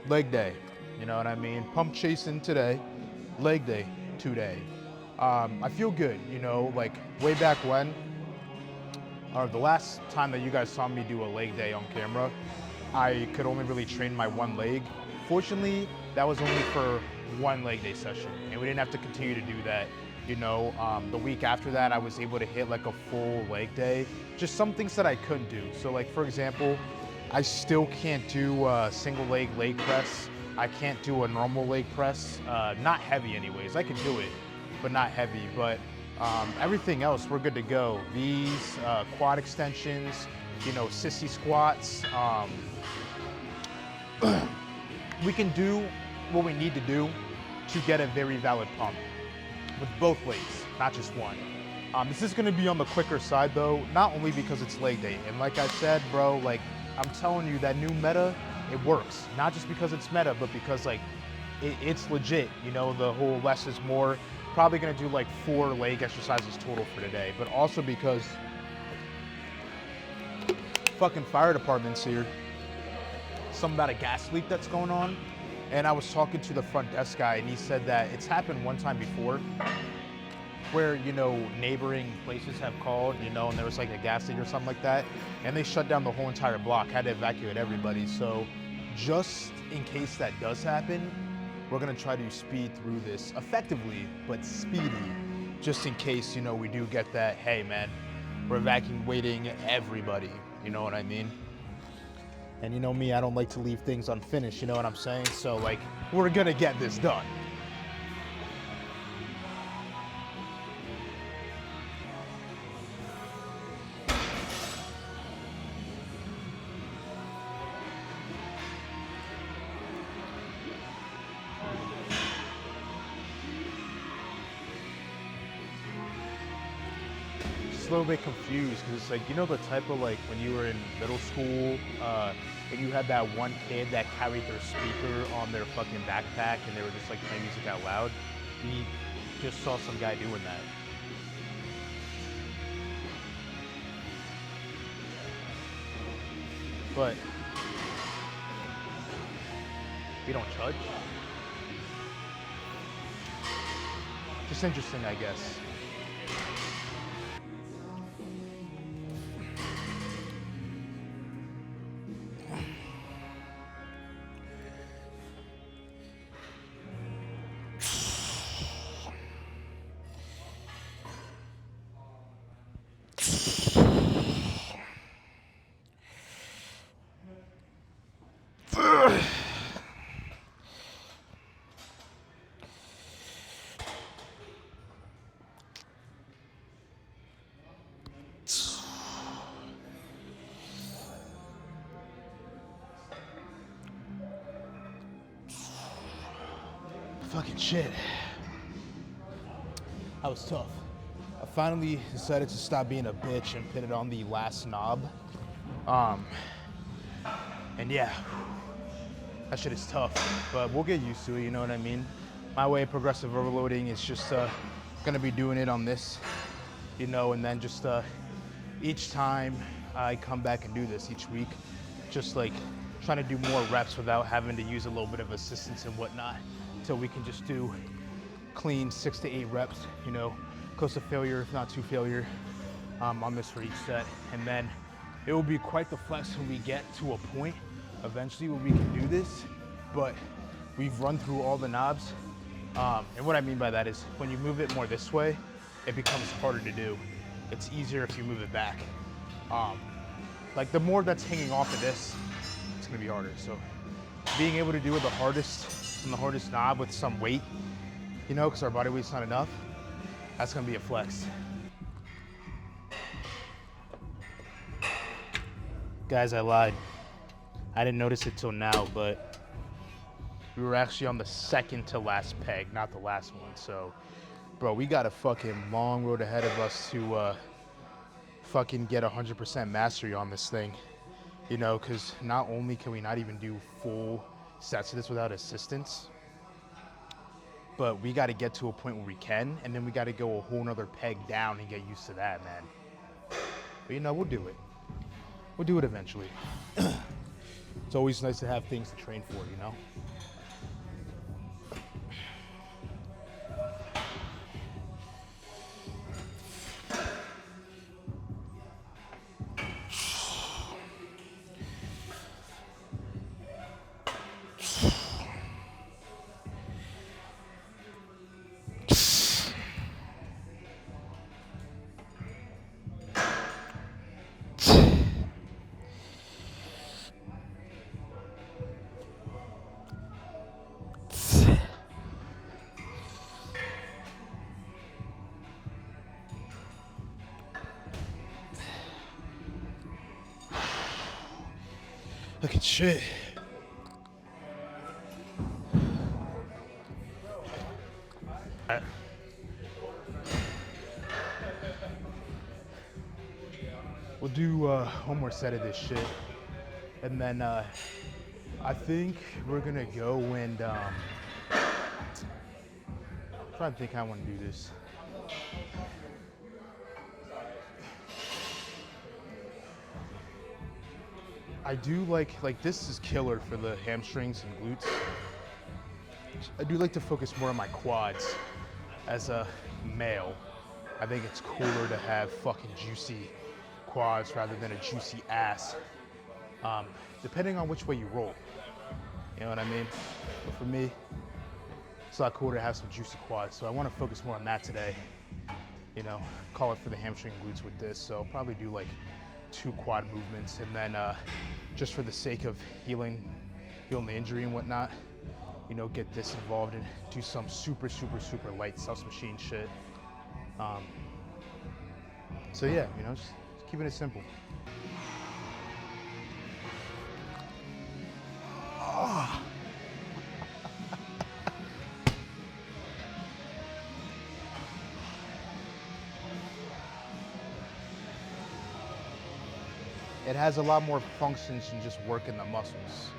leg day. You know what I mean? Pump chasing today, leg day today. I feel good, you know, like way back when, or the last time that you guys saw me do a leg day on camera, I could only really train my one leg. Fortunately, that was only for one leg day session, and we didn't have to continue to do that. You know, the week after that, I was able to hit like a full leg day. Just some things that I couldn't do. So, like for example, I still can't do a single leg press. I can't do a normal leg press, not heavy anyways. I can do it, but not heavy. But everything else, we're good to go. These quad extensions, you know, sissy squats. We can do what we need to do to get a very valid pump with both legs, not just one. This is gonna be on the quicker side though, not only because it's leg day. And like I said, bro, like I'm telling you that new meta, it works. Not just because it's meta, but because like it's legit. You know, the whole less is more. Probably gonna do like 4 leg exercises total for today, but also because fucking fire department's here. Something about a gas leak that's going on. And I was talking to the front desk guy and he said that it's happened one time before where, you know, neighboring places have called, you know, and there was like a gas leak or something like that. And they shut down the whole entire block, had to evacuate everybody. So just in case that does happen, we're gonna try to speed through this effectively, but speedy, just in case, you know, we do get that, hey man, we're evacuating everybody, you know what I mean? And you know me, I don't like to leave things unfinished, you know what I'm saying? So like, we're gonna get this done. Just a little bit confused because it's like, you know, the type of like when you were in middle school and you had that one kid that carried their speaker on their fucking backpack and they were just like playing music out loud. We just saw some guy doing that. But we don't judge. Just interesting, I guess. Fucking shit. That was tough. I finally decided to stop being a bitch and put it on the last knob. And yeah, that shit is tough, but we'll get used to it, you know what I mean? My way of progressive overloading is just gonna be doing it on this, you know, and then just each time I come back and do this each week, just like trying to do more reps without having to use a little bit of assistance and whatnot, till we can just do clean 6 to 8 reps, you know, close to failure, if not to failure, on this for each set. And then it will be quite the flex when we get to a point eventually where we can do this, but we've run through all the knobs. And what I mean by that is when you move it more this way, it becomes harder to do. It's easier if you move it back. Like the more that's hanging off of this, it's gonna be harder. So being able to do it the hardest, on the hardest knob with some weight, you know, because our body weight's not enough, that's gonna be a flex. Guys, I lied. I didn't notice it till now, but we were actually on the second to last peg, not the last one. So, bro, we got a fucking long road ahead of us to fucking get 100% mastery on this thing. You know, because not only can we not even do full sets of this without assistance, but we got to get to a point where we can, and then we got to go a whole nother peg down and get used to that, man. But you know, we'll do it. We'll do it eventually. It's always nice to have things to train for, you know? Look at shit. We'll do one more set of this shit. And then I think we're gonna go and I'm trying to think how I want to do this. I do like this is killer for the hamstrings and glutes. I do like to focus more on my quads as a male. I think it's cooler to have fucking juicy quads rather than a juicy ass. Depending on which way you roll. You know what I mean? But for me, it's a lot cooler to have some juicy quads. So I want to focus more on that today. You know, call it for the hamstring and glutes with this. So I'll probably do like 2 quad movements, and then just for the sake of healing the injury and whatnot, you know, get this involved and do some super light self-machine shit. So yeah, you know, just keeping it simple. It has a lot more functions than just working the muscles.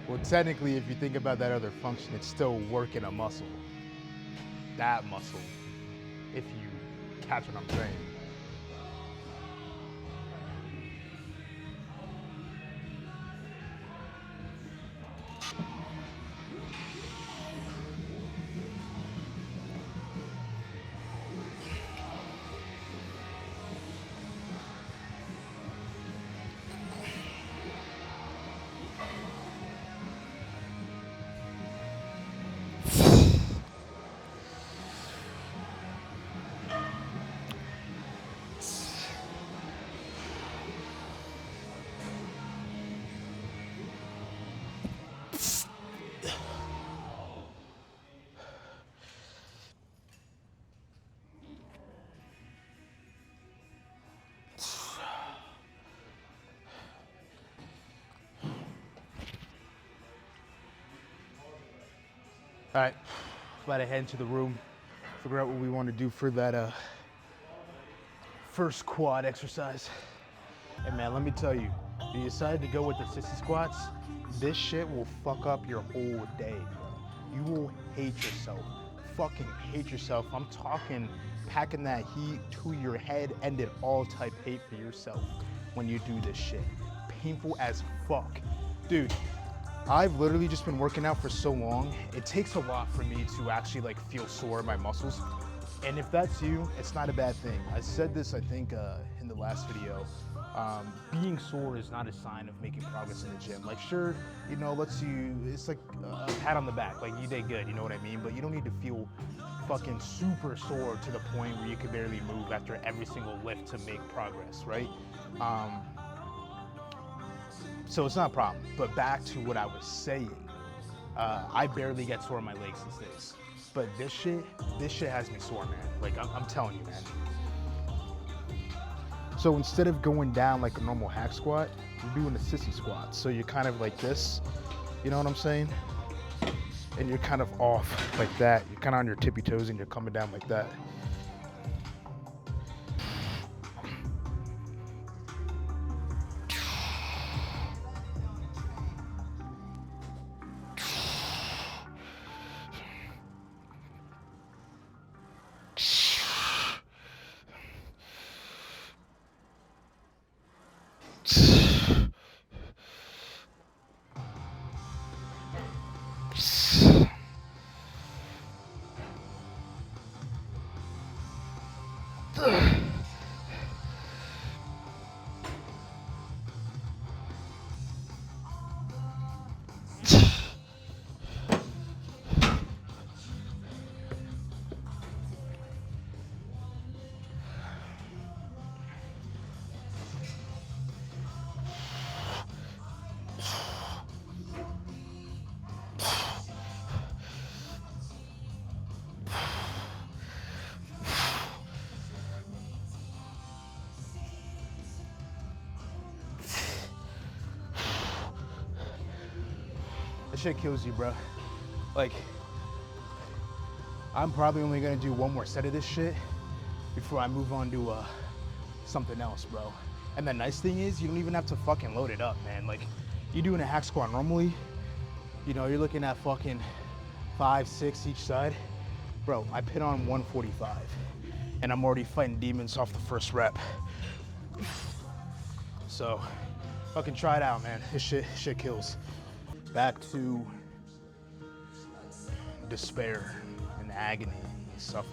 Well, technically, if you think about that other function, it's still working a muscle. That muscle, if you catch what I'm saying. All right, about to head into the room, figure out what we want to do for that first quad exercise. And man, let me tell you, if you decide to go with the sissy squats, this shit will fuck up your whole day, bro. You will hate yourself, fucking hate yourself. I'm talking packing that heat to your head, end it all type hate for yourself when you do this shit. Painful as fuck. Dude, I've literally just been working out for so long. It takes a lot for me to actually like feel sore in my muscles. And if that's you, it's not a bad thing. I said this, I think, in the last video. Being sore is not a sign of making progress in the gym. Like, sure, you know, it's like a pat on the back, like you did good, you know what I mean? But you don't need to feel fucking super sore to the point where you can barely move after every single lift to make progress, right? So it's not a problem. But back to what I was saying, I barely get sore in my legs these days. But this shit has me sore, man. Like, I'm telling you, man. So instead of going down like a normal hack squat, you're doing a sissy squat. So you're kind of like this, you know what I'm saying? And you're kind of off like that. You're kind of on your tippy toes and you're coming down like that. That shit kills you, bro. Like, I'm probably only gonna do one more set of this shit before I move on to something else, bro. And the nice thing is, you don't even have to fucking load it up, man. Like, you're doing a hack squat normally, you know, you're looking at fucking 5, 6 each side. Bro, I put on 145, and I'm already fighting demons off the first rep. So, fucking try it out, man. This shit kills. Back to despair and agony and suffering.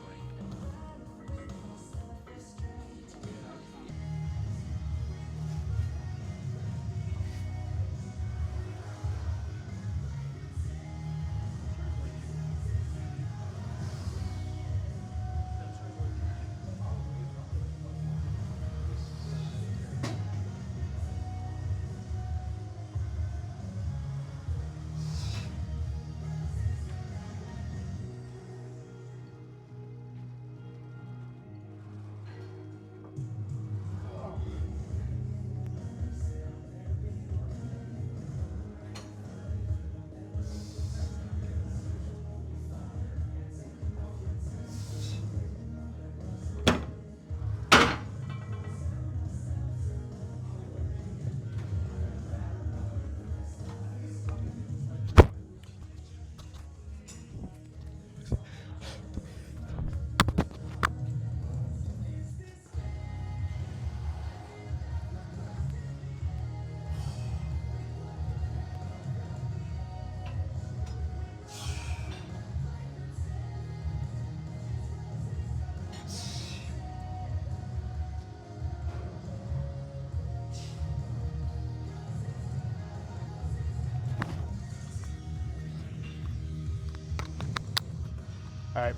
All right,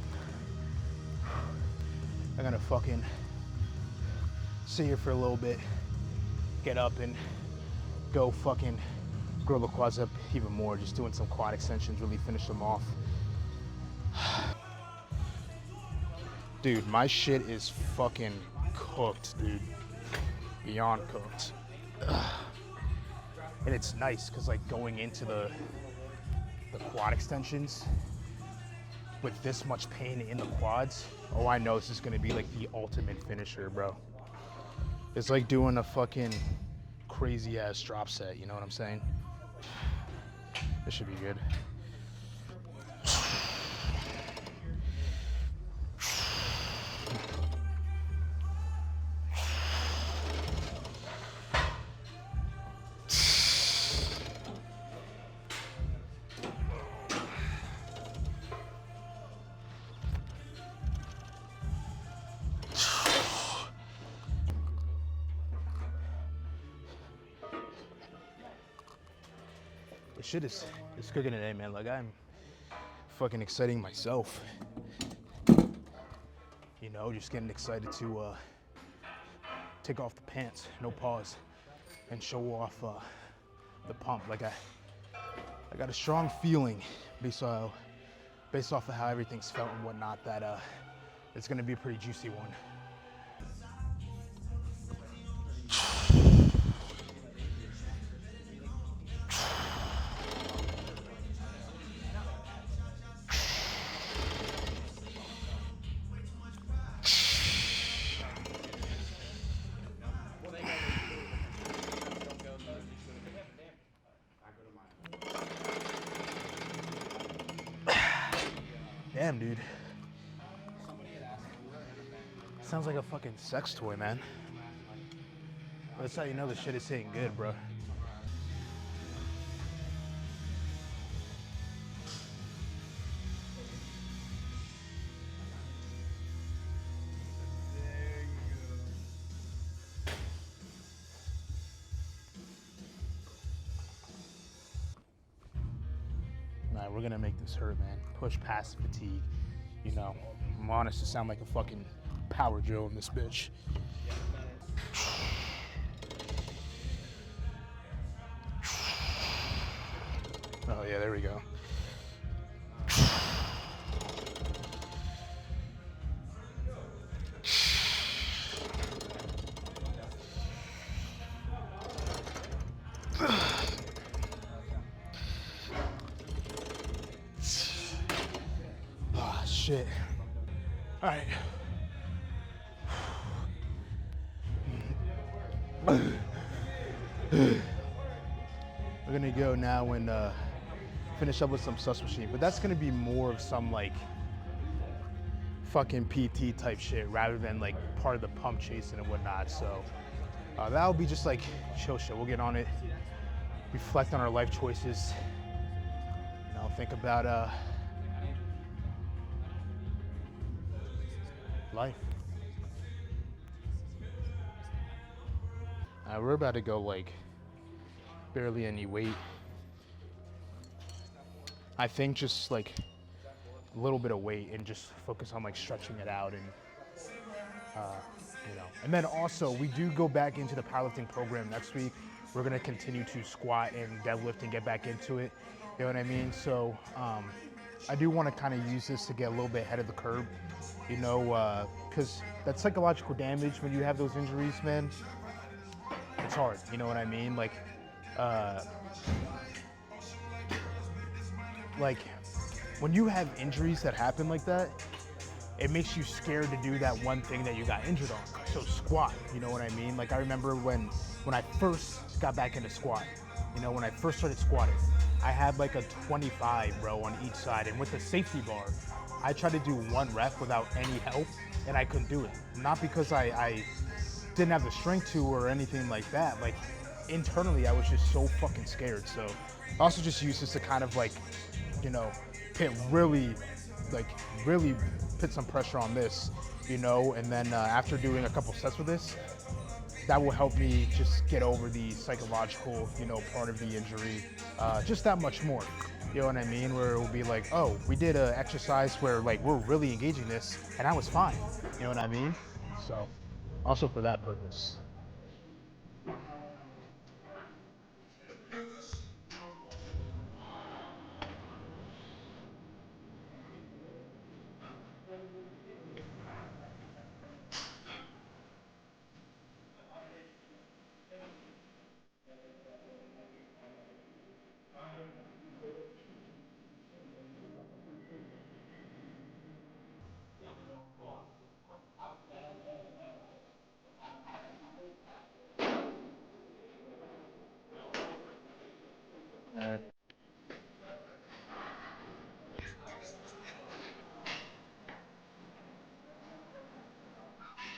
I'm gonna fucking sit here for a little bit, get up and go fucking grow the quads up even more, just doing some quad extensions, really finish them off. Dude, my shit is fucking cooked, dude. Beyond cooked. And it's nice, cause like going into the quad extensions, with this much pain in the quads, oh, I know this is gonna be like the ultimate finisher, bro. It's like doing a fucking crazy ass drop set, you know what I'm saying? This should be good. Shit is cooking today, man. Like, I'm fucking exciting myself. You know, just getting excited to take off the pants, no pause, and show off the pump. Like, I got a strong feeling based off of how everything's felt and whatnot that it's gonna be a pretty juicy one. Damn, dude. Sounds like a fucking sex toy, man. That's how you know the shit is hitting good, bro. Nah, we're gonna make this hurt, man. Push past fatigue. You know, I'm honest to sound like a fucking power drill in this bitch. Oh yeah, there we go. shit. All right. We're gonna go now and finish up with some sus machine, but that's gonna be more of some like fucking PT type shit rather than like part of the pump chasing and whatnot. So that'll be just like chill shit. We'll get on it, reflect on our life choices, you know, think about life. We're about to go like barely any weight. I think just like a little bit of weight and just focus on like stretching it out and you know. And then also we do go back into the powerlifting program next week. We're gonna continue to squat and deadlift and get back into it. You know what I mean? So I do want to kind of use this to get a little bit ahead of the curve, you know, because that psychological damage when you have those injuries, man, it's hard. You know what I mean? Like when you have injuries that happen like that, it makes you scared to do that one thing that you got injured on. So squat, you know what I mean? Like I remember when I first got back into squat, you know, when I first started squatting, I had like a 25, bro, on each side. And with the safety bar, I tried to do one rep without any help and I couldn't do it. Not because I didn't have the strength to or anything like that. Like internally, I was just so fucking scared. So I also just used this to kind of like, you know, really put some pressure on this, you know, and then after doing a couple sets with this, that will help me just get over the psychological, you know, part of the injury, just that much more. You know what I mean? Where it will be like, oh, we did an exercise where like we're really engaging this and I was fine. You know what I mean? So also for that purpose.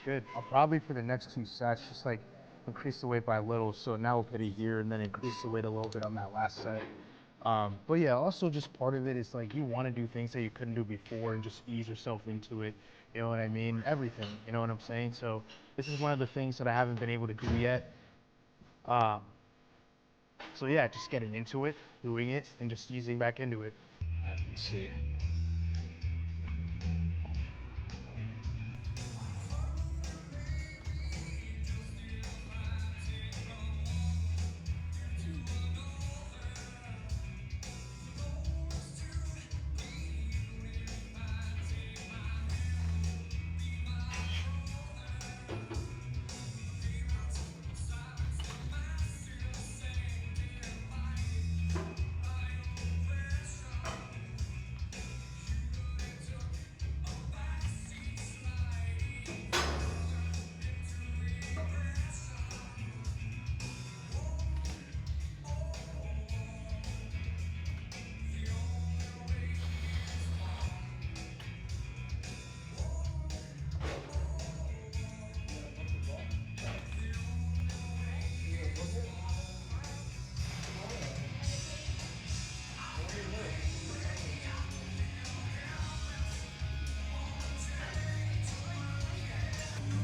Good. I'll probably for the next two sets just like increase the weight by a little. So now we'll put it here and then increase the weight a little bit on that last set. But yeah, also just part of it is like you want to do things that you couldn't do before and just ease yourself into it. You know what I mean? Everything. You know what I'm saying? So this is one of the things that I haven't been able to do yet. Um, so yeah, just getting into it, doing it, and just easing back into it. Let's see.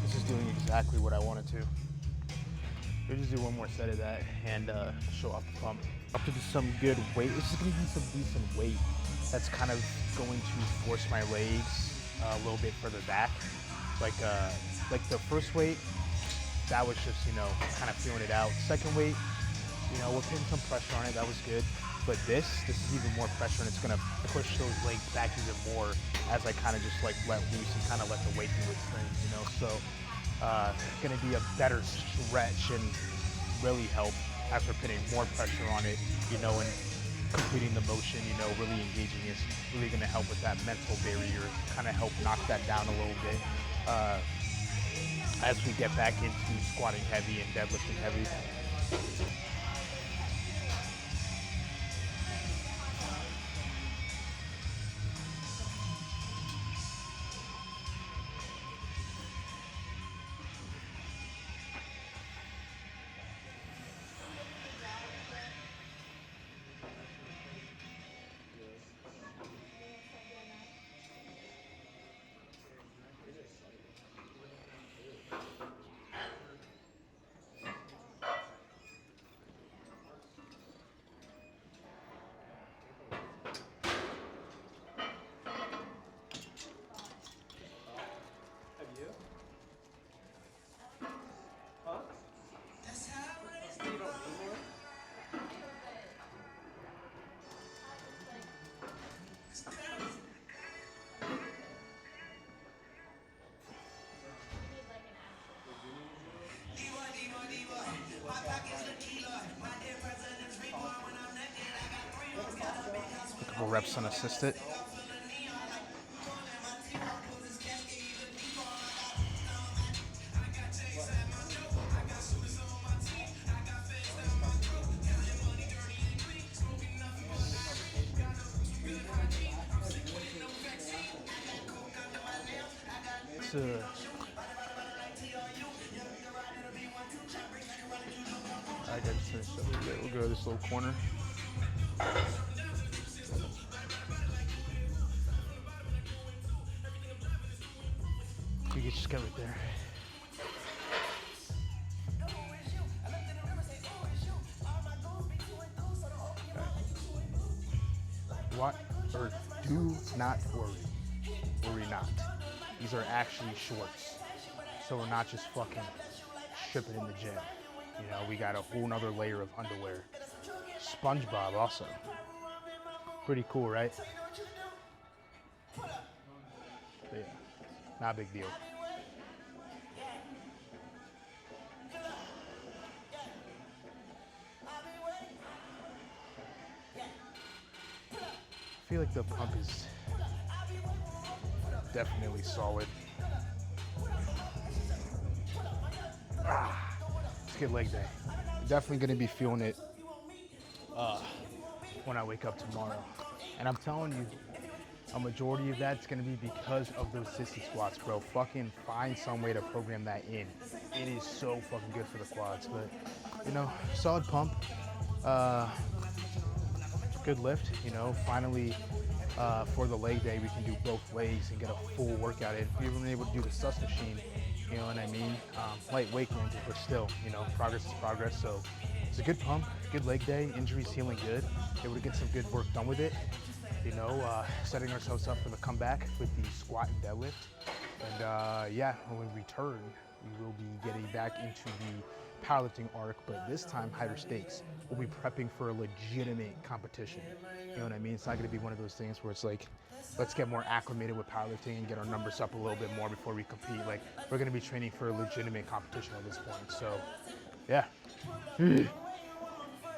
This is doing exactly what I wanted to. We'll just do one more set of that and show off the pump. Up to some good weight. This is going to be some decent weight. That's kind of going to force my legs a little bit further back. Like the first weight, that was just, you know, kind of feeling it out. Second weight, you know, we're putting some pressure on it. That was good. But this is even more pressure, and it's going to push those legs back even more as I kind of just like let loose and kind of let the weight do its thing, you know. So it's going to be a better stretch and really help after putting more pressure on it, you know, and completing the motion, you know, really engaging is really going to help with that mental barrier, kind of help knock that down a little bit as we get back into squatting heavy and deadlifting heavy. A couple reps unassisted. I got just finished up. We'll go to this little corner. You can just get right there. What? Or do not worry. Worry not. These are actually shorts. So we're not just fucking stripping in the gym. You know, we got a whole nother layer of underwear. SpongeBob also. Pretty cool, right? But yeah, not a big deal. I feel like the pump is definitely solid. Let's get leg day. Definitely gonna be feeling it when I wake up tomorrow. And I'm telling you, a majority of that's gonna be because of those sissy squats, bro. Fucking find some way to program that in. It is so fucking good for the quads, but you know, solid pump. Good lift, you know, finally for the leg day we can do both legs and get a full workout in. We haven't been able to do the sus machine, you know what I mean? Lightweight ranges, but still, you know, progress is progress. So it's a good pump, good leg day, injuries healing good. Able to get some good work done with it, you know, setting ourselves up for the comeback with the squat and deadlift. And yeah, when we return, we will be getting back into the powerlifting arc, but this time higher stakes. We'll be prepping for a legitimate competition. You know what I mean? It's not going to be one of those things where it's like, let's get more acclimated with powerlifting and get our numbers up a little bit more before we compete. Like, we're going to be training for a legitimate competition at this point. So, yeah.